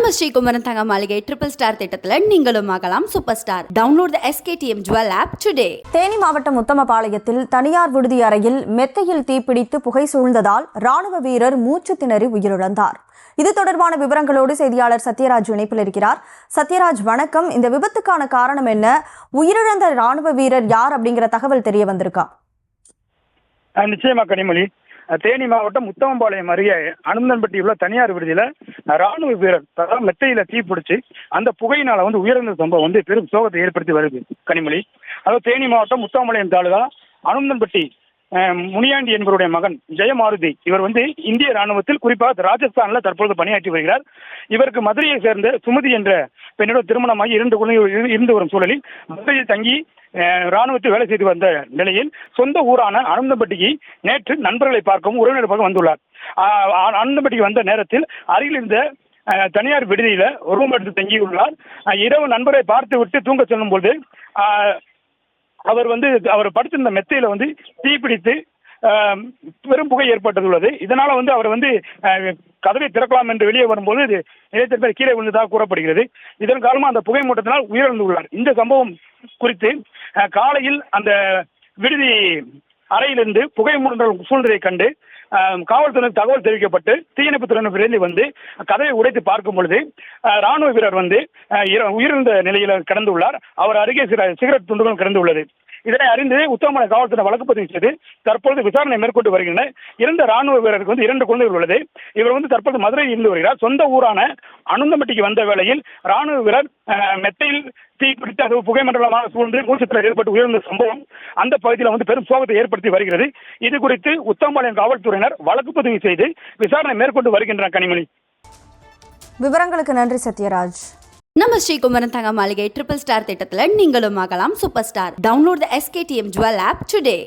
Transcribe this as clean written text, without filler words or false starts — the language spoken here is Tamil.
நம்ம ஸ்ரீகுமரன் தங்க மாளிகை ட்ரிபிள் ஸ்டார் திட்டத்தில் நீங்களும் ஆகலாம் super star. Download the SKTM Jewel app today. Theni மாவட்டம் உத்தமபாளையத்தில் தனியார் விடுதி அறையில் மெத்தையில் தீப்பிடித்து புகை சூழ்ந்ததால் ராணுவ வீரர் மூச்சு திணறி உயிரிழந்தார். இது தொடர்பான விவரங்களோடு செய்தியாளர் சத்யராஜ் இணைப்பில் இருக்கிறார். சத்யராஜ் வணக்கம். இந்த விபத்துக்கான காரணம் என்ன? உயிரிழந்த ராணுவ வீரர் யார் அப்படிங்கிற தகவல் தெரிய வந்திருக்கா? நிச்சயமா கனிமொழி, தேனி மாவட்டம் உத்தமபாளையம் அருகே அனுமந்தன்பட்டி உள்ள தனியார் விடுதியில ராணுவ வீரர் மெத்தையில தீப்பிடிச்சு அந்த புகையினால உயிரிழந்த சம்பவம் பெரும் சோகத்தை ஏற்படுத்தி வருது கனிமொழி. அதாவது தேனி மாவட்டம் உத்தமபாளையம் தாலுகா அனுமந்தன்பட்டி முனியாண்டி என்பவருடைய மகன் ஜெயமாருதி இவர் இந்திய ராணுவத்தில் குறிப்பாக ராஜஸ்தான்ல தற்போது பணியாற்றி வருகிறார். இவருக்கு மதுரையை சேர்ந்த சுமதி என்ற பெண்ணோட திருமணமாகி 2 குழந்தைகள் இருந்து வரும் சூழலில் மதுரையில் தங்கி ராணுவத்தில் வேலை செய்து வந்த நிலையில் சொந்த ஊரான அனந்தம்பட்டிக்கு நேற்று நண்பர்களை பார்க்கவும் உறவினர் பார்க்க வந்துள்ளார். அனந்தம்பட்டிக்கு வந்த நேரத்தில் அருகில் இருந்த தனியார் விடுதியில ரூம் எடுத்து தங்கியுள்ளார். இரவு நண்பரை பார்த்து விட்டு தூங்க செல்லும் போது அவர் படுத்திருந்த மெத்தையில தீப்பிடித்து பெரும் புகை ஏற்பட்டுள்ளது. இதனால அவர் கதவை திறக்கலாம் என்று வெளியே வரும்போது நிலையத்திற்கு கீழே விழுந்ததாக கூறப்படுகிறது. இதன் காரணமாக அந்த புகை மூட்டத்தினால் உயிரிழந்துள்ளார். இந்த சம்பவம் குறித்து காலையில் அந்த விடுதி அறையிலிருந்து புகை மூட்டல் சூழ்ந்ததை கண்டு காவல்துறையினர் தகவல் தெரிவிக்கப்பட்டு தீயணைப்பு துறையினர் விரைந்து கதவை உடைத்து பார்க்கும் பொழுது ராணுவ வீரர் உயிரிழந்த நிலையில் கிடந்துள்ளார். அவர் அருகே சிகரெட் துண்டுகள் கிடந்துள்ளது. இதனை அறிந்து உத்தமபாளையம் காவல்துறை வழக்கு பதிவு செய்து தற்பொழுது விசாரணை மேற்கொண்டு வருகின்றனர். இறந்த ராணுவ வீரருக்கு 2 குழந்தைகள் உள்ளது. இவர் தற்போது மதுரையில் இருந்து வருகிறார். சொந்த ஊரான அனந்தம்பட்டிக்கு வந்த வேளையில் ராணுவ வீரர் மெத்தையில் தீப்பிடித்து அது புகைமண்டலமாக சூழ்ந்து மூச்சுத்திணறல் ஏற்பட்டு உயர்ந்த சம்பவம் அந்த பகுதியில் பெரும் சோகத்தை ஏற்படுத்தி வருகிறது. இது குறித்து உத்தமபாளையம் காவல்துறையினர் வழக்கு பதிவு செய்து விசாரணை மேற்கொண்டு வருகின்றனர். கனிமொழி, விவரங்களுக்கு நன்றி சத்யராஜ். நம்ம ஸ்ரீகுமரன் தங்க மாளிகை ட்ரிபிள் ஸ்டார் திட்டத்தில் நீங்களும் ஆகலாம் super star. Download the SKTM Jewel app today.